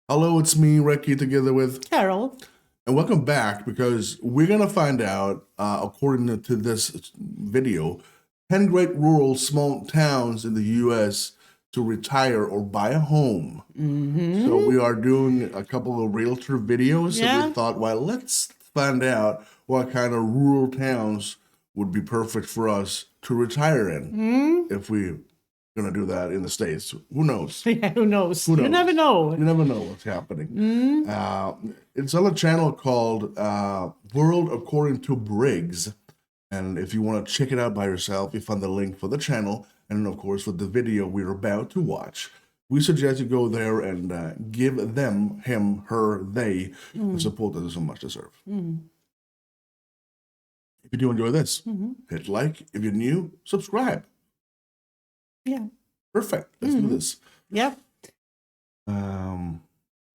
Hello, it's me, Recky, together with Carol. and welcome back because we're gonna find out, according to this video, 10 great rural small towns in the U.S. to retire or buy a home. So we are doing a couple of realtor videos, and we thought, well, let's find out what kind of rural towns would be perfect for us to retire in if we're gonna do that in the States. Who knows? Yeah, who knows? Who knows? You never know. You never know what's happening. It's on a channel called World According to Briggs. And if you want to check it out by yourself, you find the link for the channel. And of course, for the video we're about to watch, we suggest you go there and give them, him, her, they, the support that they so much deserve. If you do enjoy this, hit like. If you're new, subscribe. Yeah. Perfect. Let's do this. Yep. I'd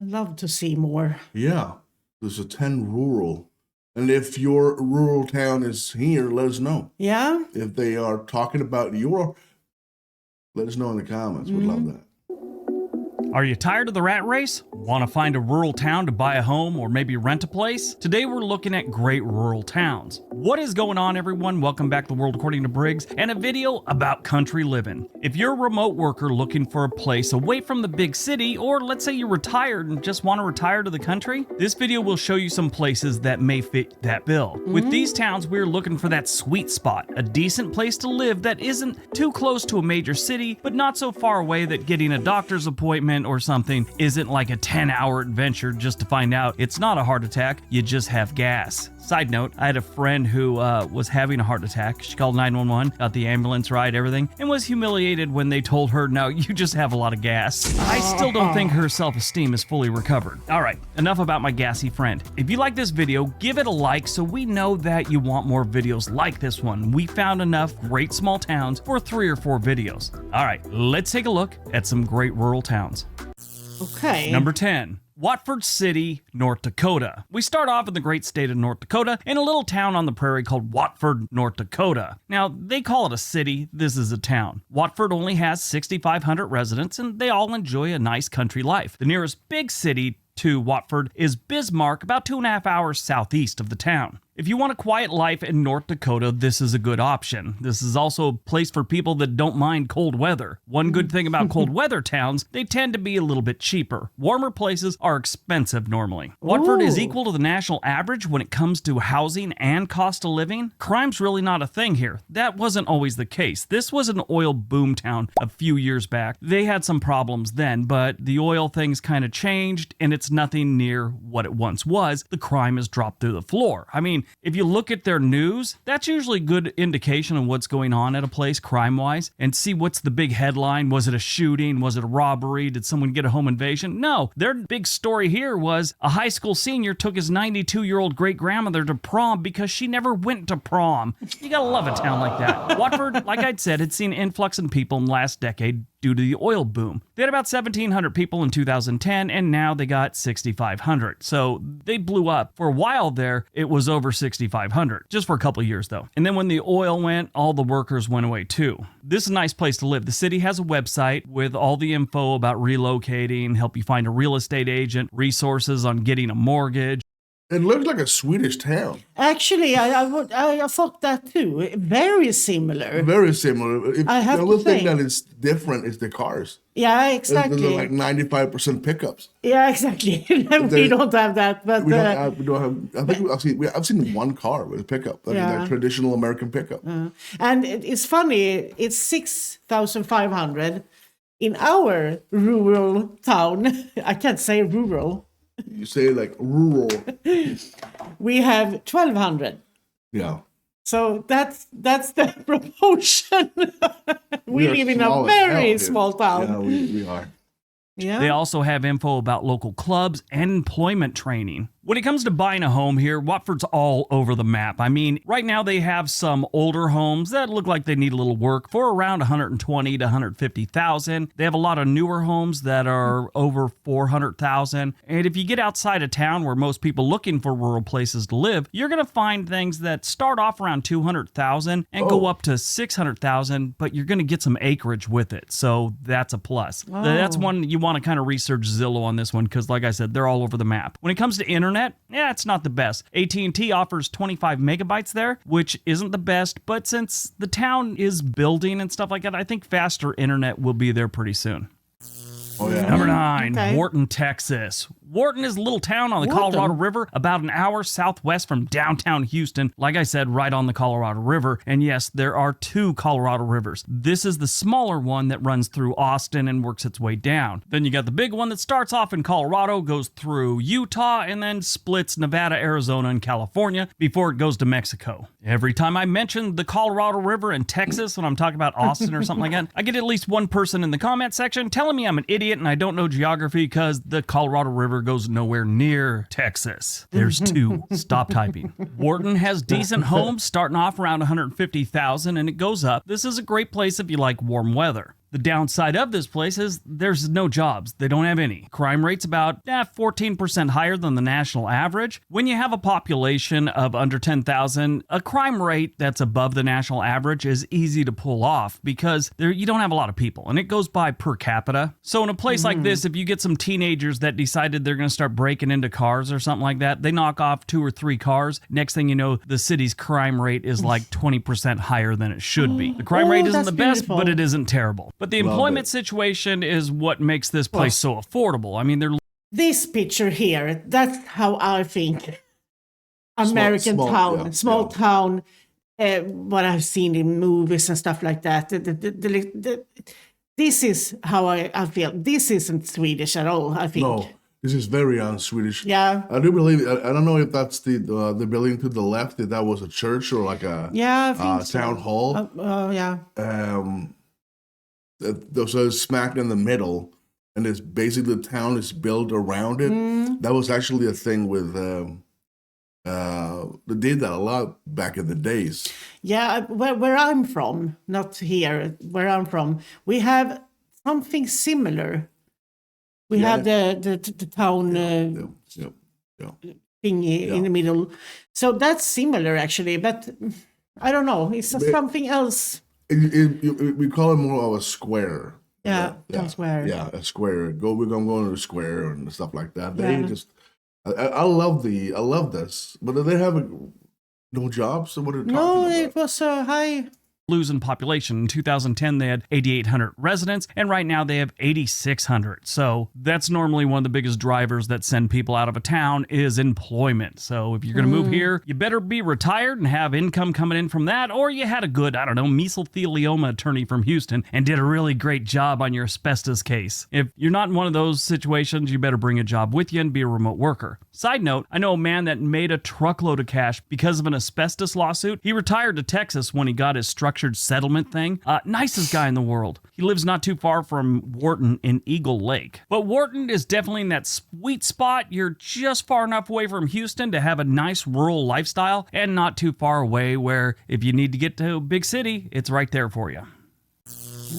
love to see more. Yeah. There's a 10 rural. And if your rural town is here, let us know. Yeah. If they are talking about your, let us know in the comments. We'd love that. Are you tired of the rat race? Want to find a rural town to buy a home or maybe rent a place? Today we're looking at great rural towns. What is going on, everyone? Welcome back to The World According to Briggs and a video about country living. If you're a remote worker looking for a place away from the big city, or let's say you're retired and just want to retire to the country, this video will show you some places that may fit that bill. With these towns, we're looking for that sweet spot, a decent place to live that isn't too close to a major city, but not so far away that getting a doctor's appointment or something isn't like a 10-hour adventure just to find out it's not a heart attack, you just have gas. Side note, I had a friend who was having a heart attack. She called 911, got the ambulance ride, everything, and was humiliated when they told her, no, you just have a lot of gas. I still don't think her self-esteem is fully recovered. All right, enough about my gassy friend. If you like this video, give it a like so we know that you want more videos like this one. We found enough great small towns for 3 or 4 videos. All right, let's take a look at some great rural towns. Okay. Number 10. Watford City, North Dakota. We start off in the great state of North Dakota in a little town on the prairie called Watford, North Dakota. Now, they call it a city. This is a town. Watford only has 6,500 residents, and they all enjoy a nice country life. The nearest big city to Watford is Bismarck, about 2.5 hours southeast of the town. If you want a quiet life in North Dakota, this is a good option. This is also a place for people that don't mind cold weather. One good thing about cold weather towns, they tend to be a little bit cheaper. Warmer places are expensive normally. Watford is equal to the national average when it comes to housing and cost of living. Crime's really not a thing here. That wasn't always the case. This was an oil boom town a few years back. They had some problems then, but the oil things kind of changed and it's nothing near what it once was. The crime has dropped through the floor. I mean, if you look at their news, that's usually a good indication of what's going on at a place crime-wise, and see what's the big headline. Was it a shooting? Was it a robbery? Did someone get a home invasion? No, their big story here was a high school senior took his 92-year-old great-grandmother to prom because she never went to prom. You gotta love a town like that. Watford, like I'd said, had seen an influx in people in the last decade due to the oil boom. They had about 1,700 people in 2010, and now they got 6,500. So they blew up. For a while there, it was over 6,500, just for a couple of years though. And then when the oil went, all the workers went away too. This is a nice place to live. The city has a website with all the info about relocating, help you find a real estate agent, resources on getting a mortgage. It looks like a Swedish town. Actually, I thought that too. Very similar. Very similar. I have the to only thing say. that is different is the cars. Yeah, They're exactly. like 95% pickups. Yeah, exactly. We don't have that, but We don't have. I think I've seen one car with a pickup, like Yeah. a traditional American pickup. and it's funny. It's 6,500 in our rural town. I can't say rural. You say like rural, We have 1,200. yeah. So that's the proportion. We are live in small a as hell very here. small Yeah, town. we are. Yeah. They also have info about local clubs and employment training. When it comes to buying a home here, Watford's all over the map. I mean, right now they have some older homes that look like they need a little work for around 120 to 150,000. They have a lot of newer homes that are over 400,000. And if you get outside of town where most people looking for rural places to live, you're going to find things that start off around 200,000 and go up to 600,000, but you're going to get some acreage with it. So that's a plus. That's one you want to kind of research Zillow on this one because like I said, they're all over the map. When it comes to internet, it's not the best. AT&T offers 25 megabytes there, which isn't the best, but since the town is building and stuff like that, I think faster internet will be there pretty soon. Oh, yeah. Number 9, Okay. Wharton, Texas. Wharton is a little town on the Wharton? Colorado River, about an hour southwest from downtown Houston. Like I said, right on the Colorado River. And yes, there are 2 Colorado rivers. This is the smaller one that runs through Austin and works its way down. Then you got the big one that starts off in Colorado, goes through Utah, and then splits Nevada, Arizona, and California before it goes to Mexico. Every time I mention the Colorado River in Texas when I'm talking about Austin or something like that, I get at least one person in the comment section telling me I'm an idiot and I don't know geography because the Colorado River goes nowhere near Texas. There's 2. Stop typing. Wharton has decent homes starting off around 150,000 and it goes up. This is a great place if you like warm weather. The downside of this place is there's no jobs. They don't have any. Crime rate's about 14% higher than the national average. When you have a population of under 10,000, a crime rate that's above the national average is easy to pull off because you don't have a lot of people and it goes by per capita. So in a place like this, if you get some teenagers that decided they're going to start breaking into cars or something like that, they knock off 2 or 3 cars. Next thing you know, the city's crime rate is like 20% higher than it should be. The crime rate isn't that's the best, beautiful. but it isn't terrible. But the employment situation is what makes this place so affordable. I mean, they're This picture here, that's how I think American small, town, yeah, small yeah. town, what I've seen in movies and stuff like that. This is how I feel. This isn't Swedish at all, I think. No, this is very un-Swedish. Yeah. I do believe. I don't know if that's the building to the left. If that was a church or like a Yeah, I think so. town hall. Yeah. So it's smack in the middle, and it's basically the town is built around it. That was actually a thing with. They did that a lot back in the days. Yeah, where I'm from, not here, where I'm from, we have something similar. We Yeah. have the town Yeah. thingy in the middle. So that's similar actually, but I don't know. It's something else. We call it more of a square. Yeah, town square. Yeah, a square. We're gonna go to the square and stuff like that. They Yeah. just, I love this, but they have no jobs. So what are you talking No, about? it was a high. losing population. In 2010, they had 8,800 residents, and right now they have 8,600. So that's normally one of the biggest drivers that send people out of a town is employment. So if you're going to move here, you better be retired and have income coming in from that, or you had a good, mesothelioma attorney from Houston and did a really great job on your asbestos case. If you're not in one of those situations, you better bring a job with you and be a remote worker. Side note, I know a man that made a truckload of cash because of an asbestos lawsuit. He retired to Texas when he got his structured settlement thing. Nicest guy in the world. He lives not too far from Wharton in Eagle Lake. But Wharton is definitely in that sweet spot. You're just far enough away from Houston to have a nice rural lifestyle and not too far away where if you need to get to a big city, it's right there for you.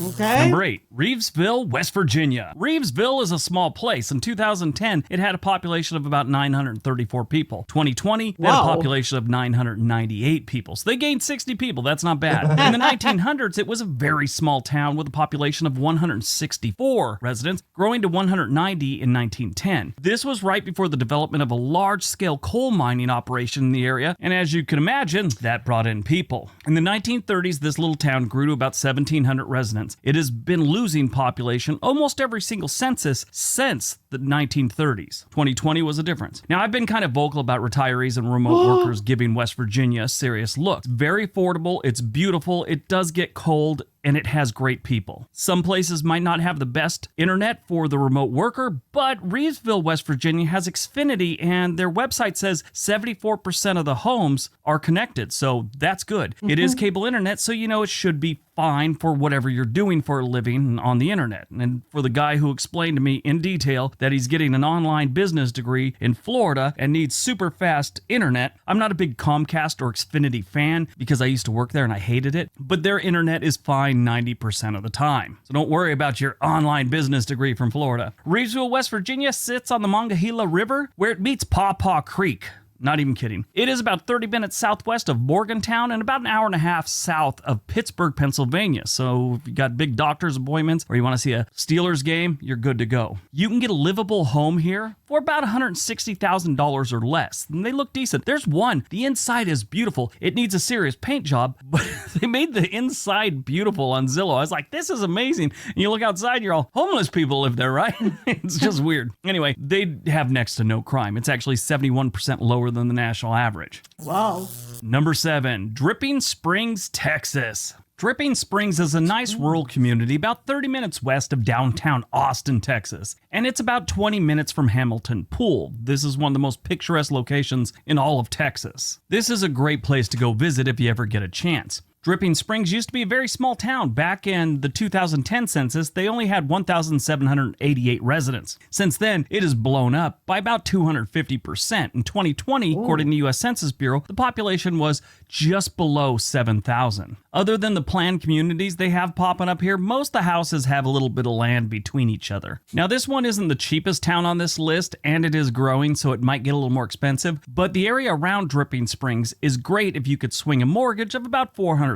Okay. Number 8, Reedsville, West Virginia. Reedsville is a small place. In 2010, it had a population of about 934 people. 2020, they had a Wow. population of 998 people. So they gained 60 people. That's not bad. In the 1900s, it was a very small town with a population of 164 residents, growing to 190 in 1910. This was right before the development of a large-scale coal mining operation in the area, and as you can imagine, that brought in people. In the 1930s, this little town grew to about 1,700 residents. It has been losing population almost every single census since the 1930s. 2020 was a difference. Now, I've been kind of vocal about retirees and remote workers giving West Virginia a serious look. It's very affordable, it's beautiful, it does get cold, and it has great people. Some places might not have the best internet for the remote worker, but Reedsville, West Virginia has Xfinity, and their website says 74% of the homes are connected, so that's good. It is cable internet, so you know it should be fine for whatever you're doing for a living on the internet. And for the guy who explained to me in detail that he's getting an online business degree in Florida and needs super fast internet. I'm not a big Comcast or Xfinity fan because I used to work there and I hated it, but their internet is fine 90% of the time. So don't worry about your online business degree from Florida. Reedsville, West Virginia sits on the Monongahela River where it meets Paw Paw Creek. Not even kidding. It is about 30 minutes southwest of Morgantown and about an hour and a half south of Pittsburgh, Pennsylvania. So if you got big doctor's appointments or you want to see a Steelers game, you're good to go. You can get a livable home here for about $160,000 or less. And they look decent. There's one. The inside is beautiful. It needs a serious paint job, but they made the inside beautiful on Zillow. I was like, this is amazing. And you look outside, you're all, homeless people live there, right? It's just weird. Anyway, they have next to no crime. It's actually 71% lower than the national average. Wow. Number 7, Dripping Springs, Texas. Dripping Springs is a nice rural community about 30 minutes west of downtown Austin, Texas, and it's about 20 minutes from Hamilton Pool. This is one of the most picturesque locations in all of Texas. This is a great place to go visit if you ever get a chance. Dripping Springs used to be a very small town. Back in the 2010 census, they only had 1,788 residents. Since then, it has blown up by about 250%. In 2020, according to the U.S. Census Bureau, the population was just below 7,000. Other than the planned communities they have popping up here, most of the houses have a little bit of land between each other. Now, this one isn't the cheapest town on this list, and it is growing, so it might get a little more expensive, but the area around Dripping Springs is great if you could swing a mortgage of about $400,000.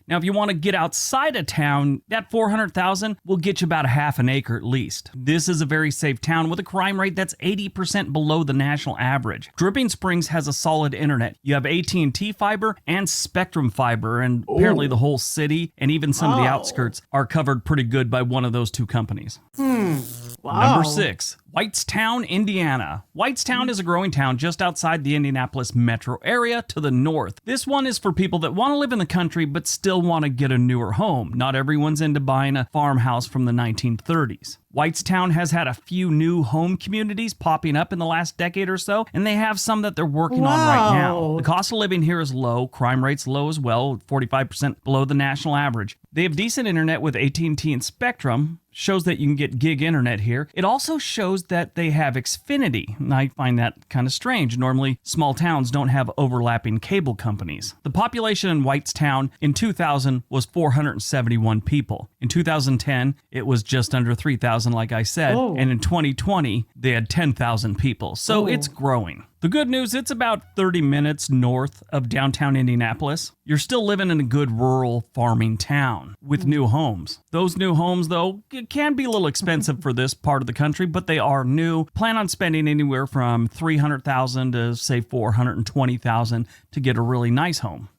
Now, if you want to get outside of town, that $400,000 will get you about a half an acre at least. This is a very safe town with a crime rate that's 80% below the national average. Dripping Springs has a solid internet. You have AT&T fiber and Spectrum fiber, and apparently the whole city and even some of the outskirts are covered pretty good by one of those two companies. Wow. Number 6, Whitestown, Indiana. Whitestown is a growing town just outside the Indianapolis metro area to the north. This one is for people that want to live in the country but still want to get a newer home. Not everyone's into buying a farmhouse from the 1930s. Whitestown has had a few new home communities popping up in the last decade or so, and they have some that they're working on right now. The cost of living here is low, crime rate's low as well, 45% below the national average. They have decent internet with AT&T and Spectrum, shows that you can get gig internet here. It also shows that they have Xfinity, and I find that kind of strange. Normally, small towns don't have overlapping cable companies. The population in Whitestown in 2000 was 471 people. In 2010, it was just under 3,000, like I said, and in 2020, they had 10,000 people, so it's growing. The good news, it's about 30 minutes north of downtown Indianapolis. You're still living in a good rural farming town with new homes. Those new homes, though, it can be a little expensive for this part of the country, but they are new. Plan on spending anywhere from $300,000 to, say, $420,000 to get a really nice home.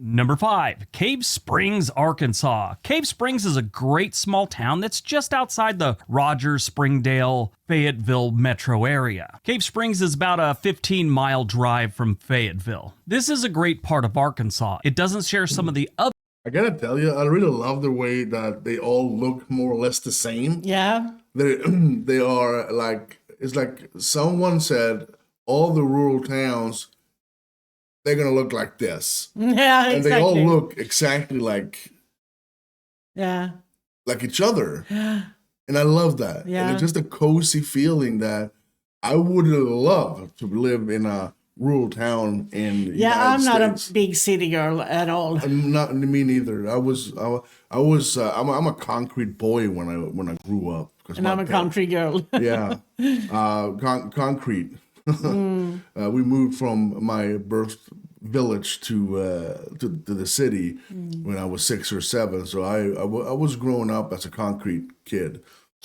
Number 5, Cave Springs, Arkansas. Cave Springs is a great small town that's just outside the Rogers, Springdale, Fayetteville metro area. Cave Springs is about a 15-mile drive from Fayetteville. This is a great part of Arkansas. It doesn't share some of the other. I gotta tell you, I really love the way that they all look more or less the same. Yeah. They are like, it's like someone said, all the rural towns, they're gonna look like this. Yeah, and exactly. they all look exactly like each other. And I love that. Yeah. And it's just a cozy feeling that I would love to live in a rural town in the United I'm not States. a big city girl at all. Not me neither. I'm a concrete boy when I grew up. And I'm a country girl. Yeah, concrete. We moved from my birth village to the city when I was 6 or 7. So I was growing up as a concrete kid.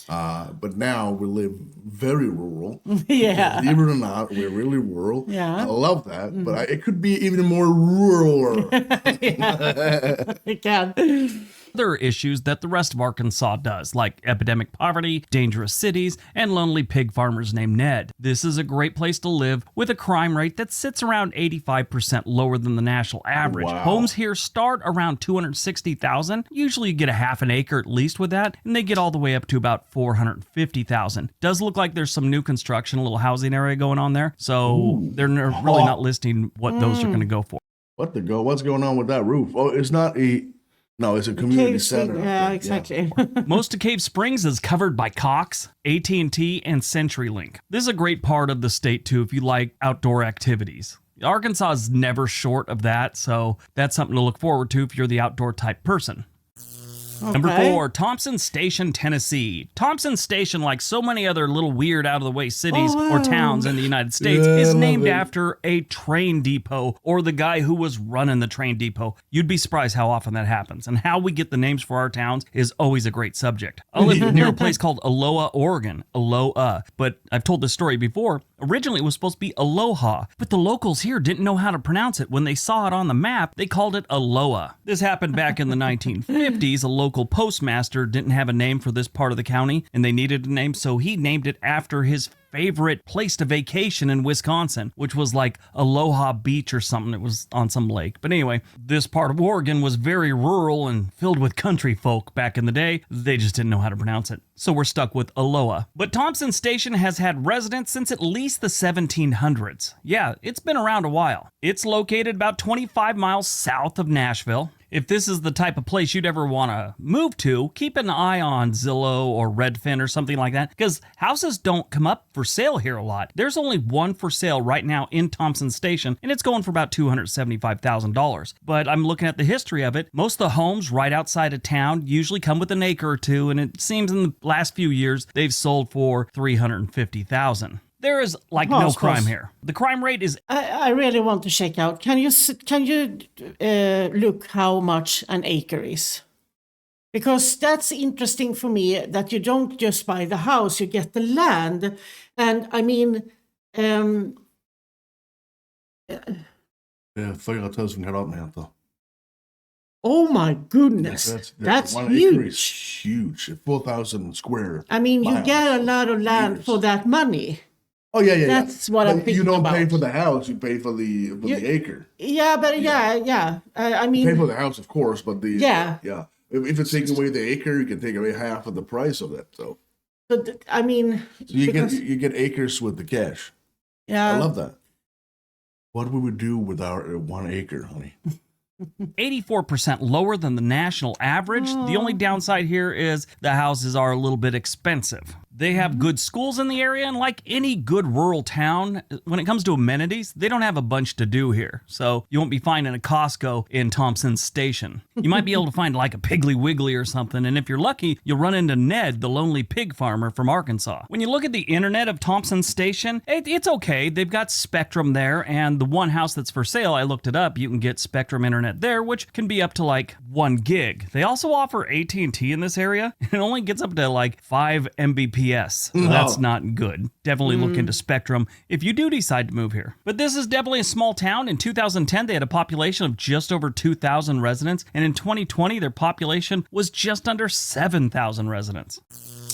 But now we live very rural. Yeah. Believe it or not, we're really rural. Yeah. I love that, but it could be even more rural. It can. Other issues that the rest of Arkansas does, like epidemic poverty, dangerous cities, and lonely pig farmers named Ned. This is a great place to live with a crime rate that sits around 85% lower than the national average. Wow. Homes here start around $260,000. Usually you get a half an acre at least with that, and they get all the way up to about $450,000. Does look like there's some new construction, a little housing area going on there, so they're really not listing what those are going to go for. What's going on with that roof? Oh, it's not a No, it's a community Cave center. Spring, yeah, exactly. Most of Cave Springs is covered by Cox, AT&T, and CenturyLink. This is a great part of the state, too, if you like outdoor activities. Arkansas is never short of that, so that's something to look forward to if you're the outdoor type person. Okay. Number 4, Thompson Station, Tennessee. Thompson Station, like so many other little weird out-of-the-way cities or towns in the United States, is named after a train depot or the guy who was running the train depot. You'd be surprised how often that happens. And how we get the names for our towns is always a great subject. I live near a place called Aloha, Oregon. Aloha. But I've told this story before. Originally, it was supposed to be Aloha, but the locals here didn't know how to pronounce it. When they saw it on the map, they called it Aloha. This happened back in the 1950s. A local postmaster didn't have a name for this part of the county, and they needed a name, so he named it after his favorite place to vacation in Wisconsin, which was like Aloha Beach or something. It was on some lake. But anyway, this part of Oregon was very rural and filled with country folk back in the day. They just didn't know how to pronounce it. So we're stuck with Aloha. But Thompson Station has had residents since at least the 1700s. Yeah, it's been around a while. It's located about 25 miles south of Nashville. If this is the type of place you'd ever want to move to, keep an eye on Zillow or Redfin or something like that, because houses don't come up for sale here a lot. There's only one for sale right now in Thompson Station, and it's going for about $275,000. But I'm looking at the history of it. Most of the homes right outside of town usually come with an acre or two, and it seems in the last few years they've sold for $350,000. There is no crime here. The crime rate is... I really want to check out. Can you look how much an acre is? Because that's interesting for me, that you don't just buy the house, you get the land. And I mean... 4,000 kvadratmeter. Oh my goodness, that's one huge. acre is huge. 4,000 square. I mean, you miles, get a lot of land for that money. Oh yeah. That's what I'm thinking You don't pay about. for the house; you pay for the acre. Yeah, but yeah. I mean, You pay for the house, of course, but the Yeah. If you take away the acre, you can take away half of the price of it. So I mean, so you because- get acres with the cash. yeah. I love that. What would we do with our 1 acre, honey? 84% lower than the national average. The only downside here is the houses are a little bit expensive. They have good schools in the area, and like any good rural town, when it comes to amenities, they don't have a bunch to do here. So you won't be finding a Costco in Thompson Station. You might be able to find like a Piggly Wiggly or something, and if you're lucky, you'll run into Ned, the lonely pig farmer from Arkansas. When you look at the internet of Thompson Station, it's okay. They've got Spectrum there, and the one house that's for sale, I looked it up, you can get Spectrum internet there, which can be up to like 1 gig. They also offer AT&T in this area. It only gets up to like 5 Mbps. So that's not good. Definitely look into Spectrum if you do decide to move here. But this is definitely a small town. In 2010, they had a population of just over 2,000 residents. And in 2020, their population was just under 7,000 residents.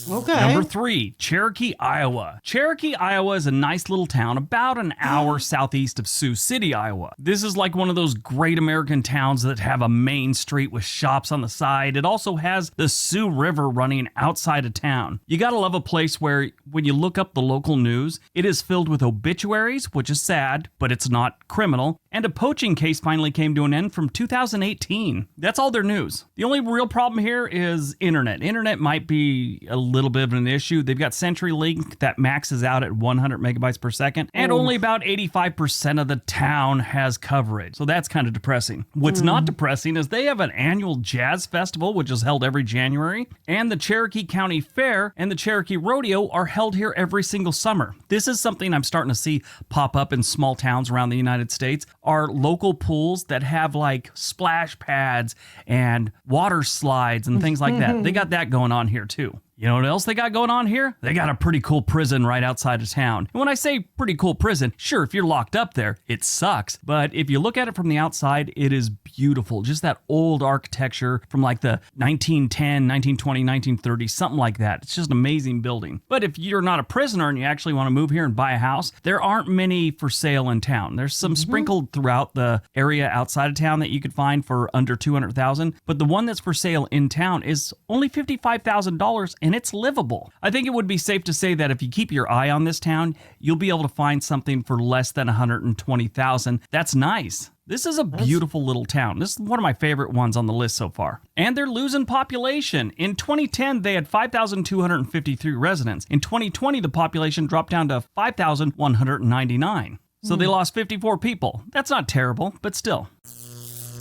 Okay. Number 3, Cherokee, Iowa. Cherokee, Iowa is a nice little town about an hour southeast of Sioux City, Iowa. This is like one of those great American towns that have a main street with shops on the side. It also has the Sioux River running outside of town. You gotta love a place where when you look up the local news, it is filled with obituaries, which is sad, but it's not criminal, and a poaching case finally came to an end from 2018. That's all their news. The only real problem here is internet. Internet might be a little bit of an issue. They've got CenturyLink that maxes out at 100 megabytes per second, and only about 85% of the town has coverage. So that's kind of depressing. What's not depressing is they have an annual jazz festival, which is held every January, and the Cherokee County Fair and the Cherokee Rodeo are held here every single summer. This is something I'm starting to see pop up in small towns around the United States, are local pools that have like splash pads and water slides and things like that. They got that going on here too. You know what else they got going on here? They got a pretty cool prison right outside of town. And when I say pretty cool prison, sure, if you're locked up there, it sucks. But if you look at it from the outside, it is beautiful. Just that old architecture from like the 1910, 1920, 1930, something like that. It's just an amazing building. But if you're not a prisoner and you actually want to move here and buy a house, there aren't many for sale in town. There's some sprinkled throughout the area outside of town that you could find for under $200,000. But the one that's for sale in town is only $55,000 and and it's livable. I think it would be safe to say that if you keep your eye on this town, you'll be able to find something for less than $120,000. That's nice. This is a beautiful little town. This is one of my favorite ones on the list so far. And they're losing population. In 2010, they had 5,253 residents. In 2020, the population dropped down to 5,199. So they lost 54 people. That's not terrible, but still.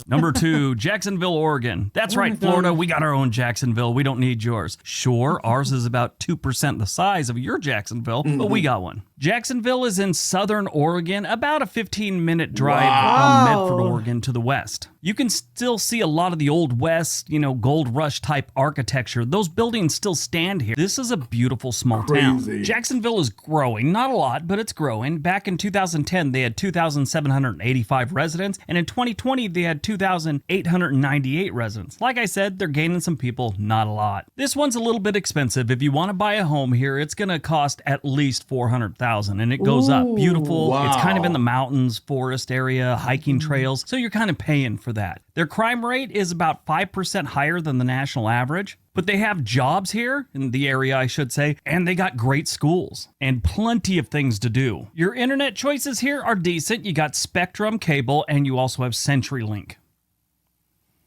Number 2, Jacksonville, Oregon. That's right, Florida. We got our own Jacksonville. We don't need yours. Sure, ours is about 2% the size of your Jacksonville, but we got one. Jacksonville is in southern Oregon, about a 15-minute drive from Medford, Oregon to the west. You can still see a lot of the Old West, gold rush type architecture. Those buildings still stand here. This is a beautiful small town. Jacksonville is growing, not a lot, but it's growing. Back in 2010, they had 2,785 residents, and in 2020, they had 2,898 residents. Like I said, they're gaining some people, not a lot. This one's a little bit expensive. If you want to buy a home here, it's going to cost at least $400,000, and it goes up. Beautiful. Wow. It's kind of in the mountains, forest area, hiking trails, so you're kind of paying for that. Their crime rate is about 5% higher than the national average, but they have jobs here, in the area I should say, and they got great schools and plenty of things to do. Your internet choices here are decent. You got Spectrum cable, and you also have CenturyLink.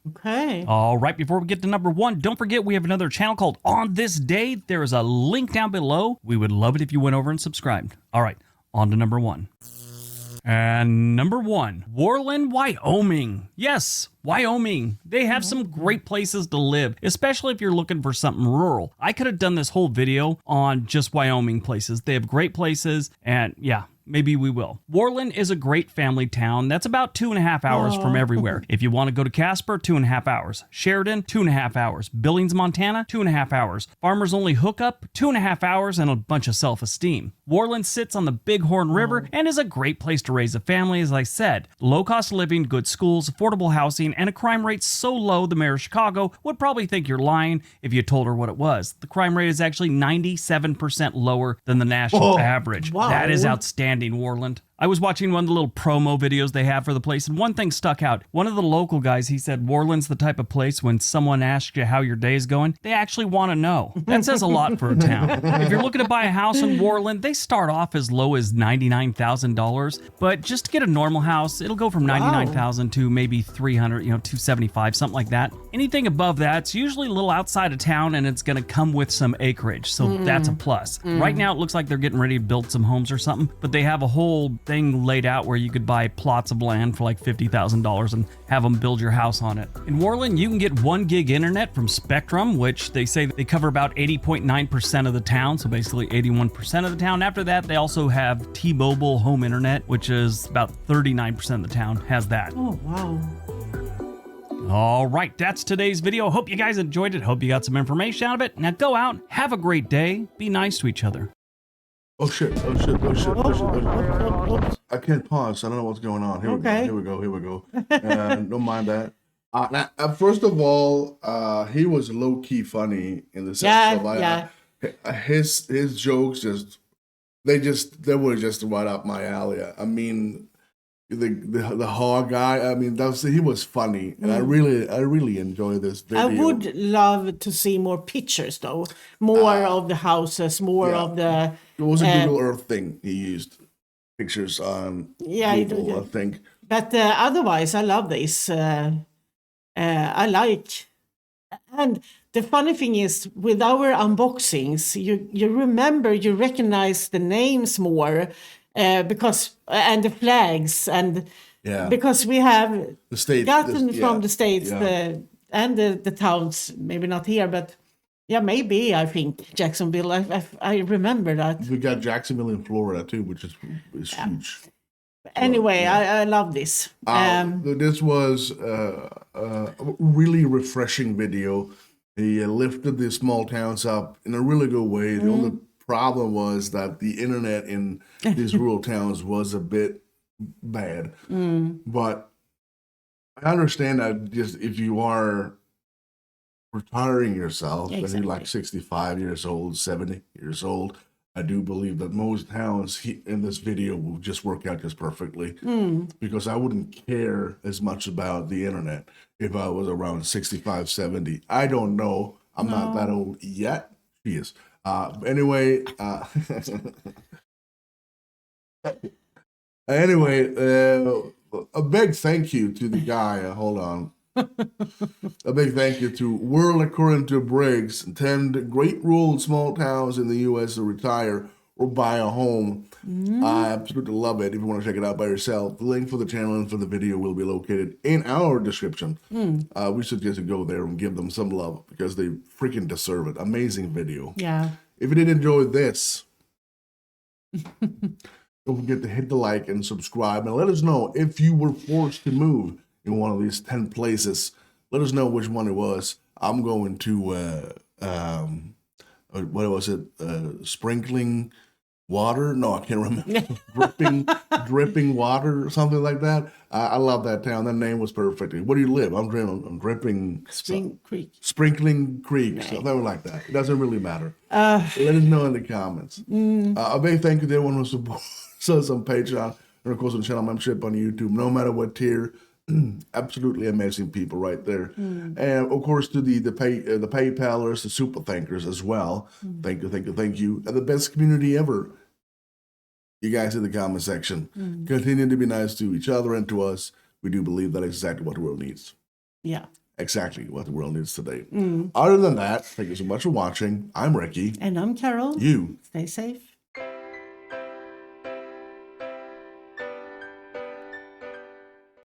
Okay. All right, before we get to number 1, don't forget we have another channel called On This Day. There is a link down below. We would love it if you went over and subscribed. All right, on to number 1. And number 1, Worland, Wyoming. Yes, Wyoming. They have some great places to live, especially if you're looking for something rural. I could have done this whole video on just Wyoming places. They have great places, and yeah, maybe we will. Worland is a great family town that's about 2.5 hours from everywhere. If you want to go to Casper, 2.5 hours. Sheridan, 2.5 hours. Billings, Montana, 2.5 hours. Farmers Only Hookup, 2.5 hours, and a bunch of self-esteem. Worland sits on the Bighorn River and is a great place to raise a family, as I said. Low cost of living, good schools, affordable housing, and a crime rate so low the mayor of Chicago would probably think you're lying if you told her what it was. The crime rate is actually 97% lower than the national average. Wow. That is outstanding, Worland. I was watching one of the little promo videos they have for the place, and one thing stuck out. One of the local guys, he said, Worland's the type of place when someone asks you how your day's going, they actually want to know. That says a lot for a town. If you're looking to buy a house in Worland, they start off as low as $99,000, but just to get a normal house, it'll go from $99,000 to maybe $300, $275, something like that. Anything above that, it's usually a little outside of town, and it's going to come with some acreage, so that's a plus. Right now, it looks like they're getting ready to build some homes or something, but they have a whole thing laid out where you could buy plots of land for like $50,000 and have them build your house on it. In Worland, you can get 1 gig internet from Spectrum, which they say they cover about 80.9% of the town, so basically 81% of the town. After that, they also have T-Mobile home internet, which is about 39% of the town has that. Oh, wow. All right, that's today's video. Hope you guys enjoyed it. Hope you got some information out of it. Now go out, have a great day, be nice to each other. Oh shit, oh shit, oh shit, oh shit, oh shit. I can't pause. I don't know what's going on. Here we go. Don't mind that. Now, first of all, he was low-key funny in the sense of his jokes they were just right up my alley. I mean, the hog guy. I mean, he was funny, and I really enjoy this video. I would love to see more pictures, though. More of the houses, more of the. It was a Google Earth thing. He used pictures on Google, I think. But otherwise, I love this. I like. And the funny thing is, with our unboxings, you recognize the names more because and the flags and because we have the state gotten from the states and the towns, maybe not here, but. Yeah, maybe, I think, Jacksonville. I remember that. We got Jacksonville in Florida, too, which is huge. Anyway, I love this. This was a really refreshing video. He lifted the small towns up in a really good way. The only problem was that the internet in these rural towns was a bit bad. But I understand that just if you are retiring yourself and you're like 65 years old, 70 years old, I do believe that most towns in this video will just work out just perfectly because I wouldn't care as much about the internet if I was around 65, 70. I don't know. I'm not that old yet. She is. Anyway, a big thank you to the guy. Hold on. A big thank you to World According to Briggs. 10 great rural small towns in the U.S. to retire or buy a home. I absolutely love it. If you want to check it out by yourself, the link for the channel and for the video will be located in our description. We suggest you go there and give them some love because they freaking deserve it. Amazing video. Yeah. If you did enjoy this, don't forget to hit the like and subscribe, and let us know if you were forced to move in one of these 10 places. Let us know which one it was. I'm going to what was it? Sprinkling water? No, I can't remember. dripping water or something like that. I love that town. That name was perfect. Where do you live? I'm dripping Creek. Sprinkling Creek, something like that. It doesn't really matter. Let us know in the comments. A big thank you to everyone who supports us on Patreon and of course on channel membership on YouTube. No matter what tier, absolutely amazing people right there. And of course to the PayPalers, the super thankers as well. Thank you. And the best community ever. You guys in the comment section. Continue to be nice to each other and to us. We do believe that is exactly what the world needs. Yeah. Exactly what the world needs today. Other than that, thank you so much for watching. I'm Recky. And I'm Carol. You Stay safe.